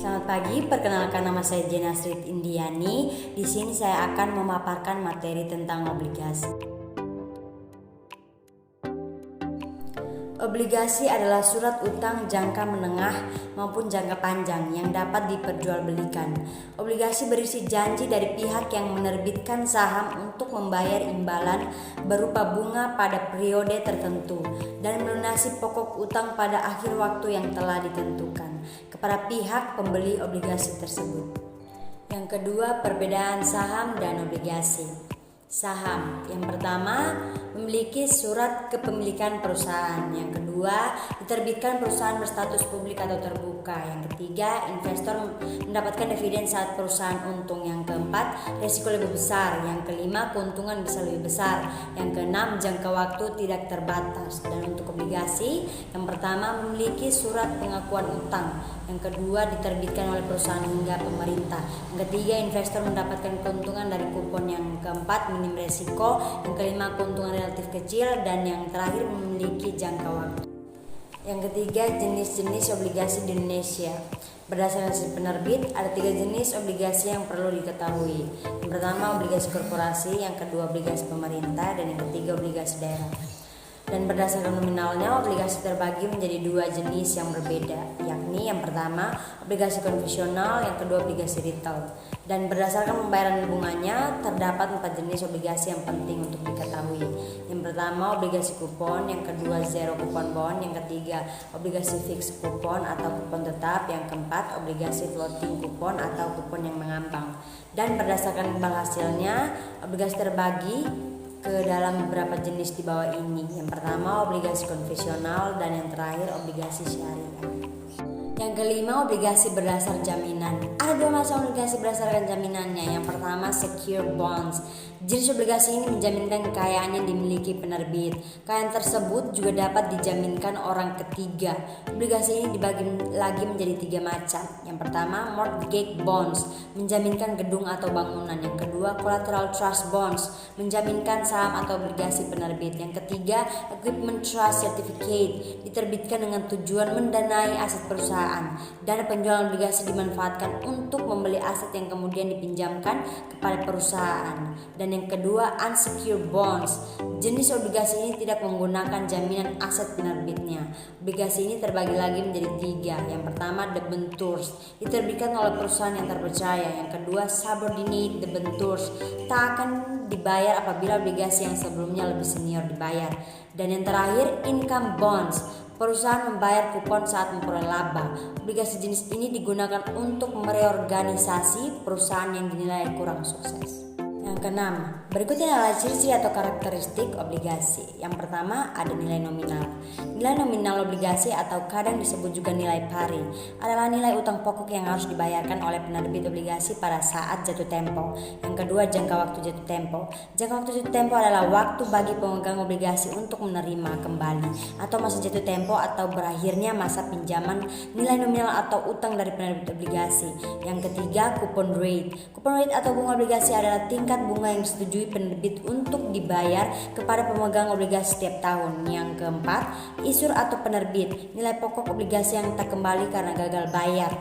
Selamat pagi, perkenalkan nama saya Jena Sri Indiani. Di sini saya akan memaparkan materi tentang obligasi. Obligasi adalah surat utang jangka menengah maupun jangka panjang yang dapat diperjualbelikan. Obligasi berisi janji dari pihak yang menerbitkan saham untuk membayar imbalan berupa bunga pada periode tertentu dan melunasi pokok utang pada akhir waktu yang telah ditentukan kepada pihak pembeli obligasi tersebut. Yang kedua, perbedaan saham dan obligasi. Saham yang pertama memiliki surat kepemilikan perusahaan. Yang kedua, diterbitkan perusahaan berstatus publik atau terbuka. Yang ketiga, investor mendapatkan dividen saat perusahaan untung. Yang keempat, risiko lebih besar. Yang kelima, keuntungan bisa lebih besar. Yang keenam, jangka waktu tidak terbatas. Dan untuk obligasi, yang pertama memiliki surat pengakuan utang. Yang kedua, diterbitkan oleh perusahaan hingga pemerintah. Yang ketiga, investor mendapatkan keuntungan dari kupon. Yang keempat, minim resiko. Yang kelima, keuntungan relatif kecil. Dan yang terakhir, memiliki jangka waktu. Yang ketiga, jenis-jenis obligasi di Indonesia. Berdasarkan si penerbit, ada 3 jenis obligasi yang perlu diketahui. Yang pertama, obligasi korporasi. Yang kedua, obligasi pemerintah. Dan yang ketiga, obligasi daerah. Dan berdasarkan nominalnya, obligasi terbagi menjadi 2 jenis yang berbeda, yakni yang pertama obligasi konvensional, yang kedua obligasi retail. Dan berdasarkan pembayaran bunganya, terdapat 4 jenis obligasi yang penting untuk diketahui. Yang pertama obligasi kupon, yang kedua zero kupon bond, yang ketiga obligasi fixed kupon atau kupon tetap, yang keempat obligasi floating kupon atau kupon yang mengambang. Dan berdasarkan imbal hasilnya, obligasi terbagi ke dalam beberapa jenis di bawah ini. Yang pertama obligasi konvensional dan yang terakhir obligasi syariah. Yang kelima, obligasi berdasar jaminan. Ada 2 macam obligasi berdasarkan jaminannya. Yang pertama, secure bonds. Jenis obligasi ini menjaminkan kekayaan yang dimiliki penerbit. Kekayaan tersebut juga dapat dijaminkan orang ketiga. Obligasi ini dibagi lagi menjadi 3 macam. Yang pertama, mortgage bonds, menjaminkan gedung atau bangunan. Yang kedua, collateral trust bonds, menjaminkan saham atau obligasi penerbit. Yang ketiga, equipment trust certificate, diterbitkan dengan tujuan mendanai aset perusahaan. Dana penjualan obligasi dimanfaatkan untuk membeli aset yang kemudian dipinjamkan kepada perusahaan. Dan yang kedua, unsecured bonds. Jenis obligasi ini tidak menggunakan jaminan aset penerbitnya. Obligasi ini terbagi lagi menjadi 3. Yang pertama, debentures, diterbitkan oleh perusahaan yang terpercaya. Yang kedua, subordinate debentures, tak akan dibayar apabila obligasi yang sebelumnya lebih senior dibayar. Dan yang terakhir, income bonds, perusahaan membayar kupon saat memperoleh laba. Obligasi jenis ini digunakan untuk mereorganisasi perusahaan yang dinilai kurang sukses. Yang keenam, berikutnya adalah ciri-ciri atau karakteristik obligasi. Yang pertama, ada nilai nominal. Nilai nominal obligasi atau kadang disebut juga nilai pari adalah nilai utang pokok yang harus dibayarkan oleh penerbit obligasi pada saat jatuh tempo. Yang kedua, jangka waktu jatuh tempo. Jangka waktu jatuh tempo adalah waktu bagi pemegang obligasi untuk menerima kembali atau masa jatuh tempo atau berakhirnya masa pinjaman nilai nominal atau utang dari penerbit obligasi. Yang ketiga, coupon rate. Coupon rate atau bunga obligasi adalah tingkat bunga yang disetujui penerbit untuk dibayar kepada pemegang obligasi setiap tahun. Yang keempat, issuer atau penerbit, nilai pokok obligasi yang tak kembali karena gagal bayar.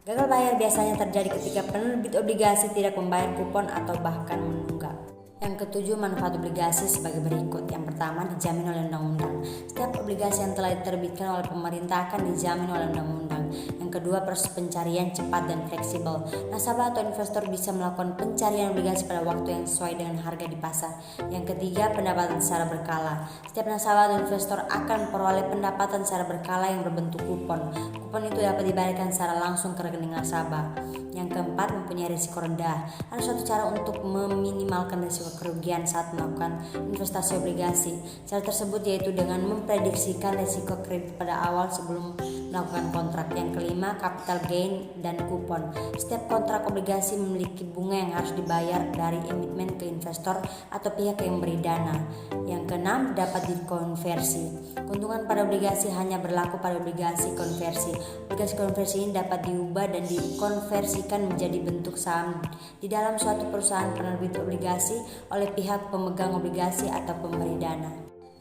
Gagal bayar biasanya terjadi ketika penerbit obligasi tidak membayar kupon atau bahkan menunggak. Yang ketujuh, manfaat obligasi sebagai berikut. Yang pertama, dijamin oleh undang-undang. Setiap obligasi yang telah diterbitkan oleh pemerintah akan dijamin oleh undang-undang. Yang kedua, proses pencarian cepat dan fleksibel. Nasabah atau investor bisa melakukan pencarian obligasi pada waktu yang sesuai dengan harga di pasar. Yang ketiga, pendapatan secara berkala. Setiap nasabah atau investor akan memperoleh pendapatan secara berkala yang berbentuk kupon. Kupon itu dapat dibayarkan secara langsung ke rekening nasabah. Yang keempat, mempunyai risiko rendah. Ada suatu cara untuk meminimalkan risiko kerugian saat melakukan investasi obligasi. Cara tersebut yaitu dengan memprediksikan risiko kredit pada awal sebelum melakukan kontrak. Yang kelima, capital gain dan kupon. Setiap kontrak obligasi memiliki bunga yang harus dibayar dari emiten ke investor atau pihak yang memberi dana. Yang keenam, dapat dikonversi. Keuntungan pada obligasi hanya berlaku pada obligasi konversi. Obligasi konversi ini dapat diubah dan dikonversikan menjadi bentuk saham di dalam suatu perusahaan penerbit obligasi oleh pihak pemegang obligasi atau pemberi dana.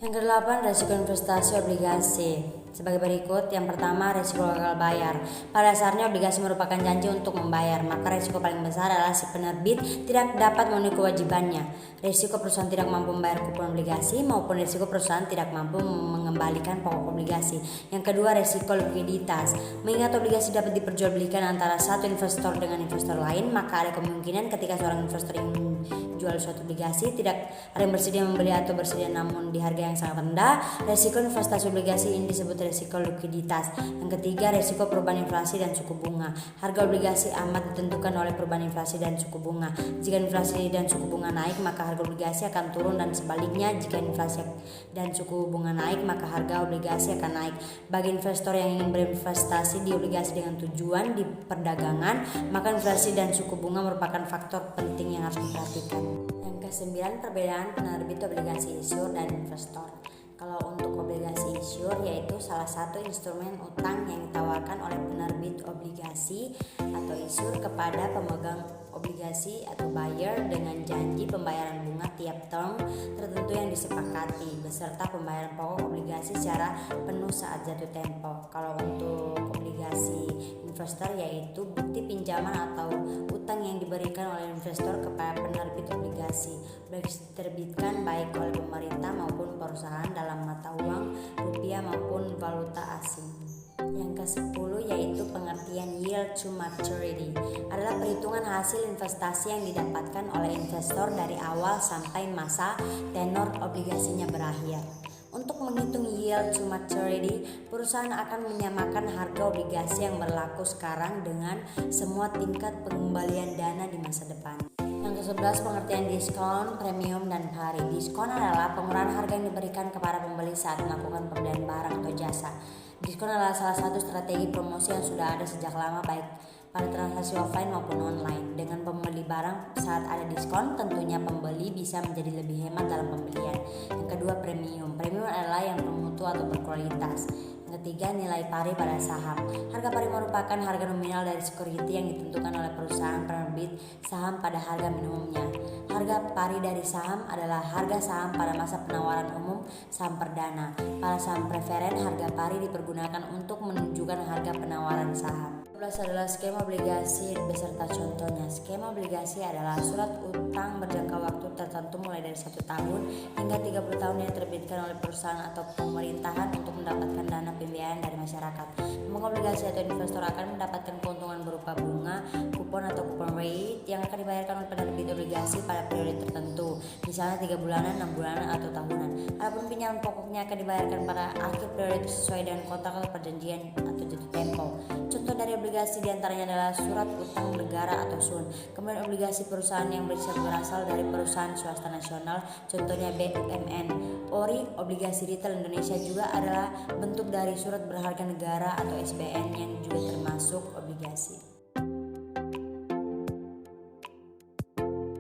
Yang kedelapan, resiko investasi obligasi. sebagai berikut. Yang pertama, risiko gagal bayar. Pada dasarnya obligasi merupakan janji untuk membayar, maka risiko paling besar adalah si penerbit tidak dapat memenuhi kewajibannya. Risiko perusahaan tidak mampu membayar kupon obligasi maupun risiko perusahaan tidak mampu mengembalikan pokok obligasi. Yang kedua, risiko likuiditas. Mengingat obligasi dapat diperjualbelikan antara satu investor dengan investor lain, maka ada kemungkinan ketika seorang investor ingin jual suatu obligasi tidak ada yang bersedia membeli atau bersedia namun di harga yang sangat rendah. Risiko investasi obligasi ini disebut risiko likuiditas. Yang ketiga, risiko perubahan inflasi dan suku bunga. Harga obligasi amat ditentukan oleh perubahan inflasi dan suku bunga. Jika inflasi dan suku bunga naik, maka harga obligasi akan turun, dan sebaliknya jika inflasi dan suku bunga naik, maka harga obligasi akan naik. Bagi investor yang ingin berinvestasi di obligasi dengan tujuan di perdagangan, maka inflasi dan suku bunga merupakan faktor penting yang harus diperhatikan. Yang ke-9, perbedaan penerbit obligasi issuer dan investor. Kalau untuk obligasi issuer, yaitu salah satu instrumen utang yang ditawarkan oleh penerbit obligasi atau issuer kepada pemegang obligasi atau buyer dengan janji pembayaran bunga tiap term tertentu yang disepakati beserta pembayaran pokok obligasi secara penuh saat jatuh tempo. Kalau untuk obligasi investor, yaitu bukti pinjaman atau utang yang diberikan oleh investor kepada penerbit obligasi. Diterbitkan baik oleh pemerintah maupun perusahaan dalam mata uang rupiah maupun valuta asing. Yang ke-10, yaitu pengertian yield to maturity, adalah perhitungan hasil investasi yang didapatkan oleh investor dari awal sampai masa tenor obligasinya berakhir. Untuk menghitung yield to maturity, perusahaan akan menyamakan harga obligasi yang berlaku sekarang dengan semua tingkat pengembalian dana di masa depan. Yang ke-11, pengertian diskon, premium, dan pari. Diskon adalah pengurangan harga yang diberikan kepada pembeli saat melakukan pembelian barang atau jasa. Diskon adalah salah satu strategi promosi yang sudah ada sejak lama baik pada transaksi offline maupun online. Dengan pembeli barang saat ada diskon, tentunya pembeli bisa menjadi lebih hemat dalam pembelian. Yang kedua, premium. Premium adalah yang bermutu atau berkualitas. Yang ketiga, nilai pari pada saham. Harga pari merupakan harga nominal dari security yang ditentukan oleh perusahaan penerbit saham pada harga minimumnya. Harga pari dari saham adalah harga saham pada masa penawaran umum saham perdana. Pada saham preferen, harga pari dipergunakan untuk menunjukkan harga penawaran saham. 12 adalah skema obligasi beserta contohnya. Skema obligasi adalah surat utang berjangka waktu tertentu mulai dari 1 tahun hingga 30 tahun yang diterbitkan oleh perusahaan atau pemerintahan untuk mendapatkan dana pembiayaan dari masyarakat. Pemegang obligasi atau investor akan mendapatkan keuntungan berupa bunga, kupon atau coupon rate yang akan dibayarkan oleh penerbit obligasi pada periode tertentu, misalnya 3 bulanan, 6 bulanan, atau tahunan. Adapun pinjaman pokoknya akan dibayarkan pada akhir periode sesuai dengan kontrak atau perjanjian atau jatuh tempo. Contoh dari obligasi diantaranya adalah surat utang negara atau SUN. Kemudian obligasi perusahaan yang berasal dari perusahaan swasta nasional, contohnya BUMN. ORI, obligasi retail Indonesia, juga adalah bentuk dari surat berharga negara atau SBN yang juga termasuk obligasi.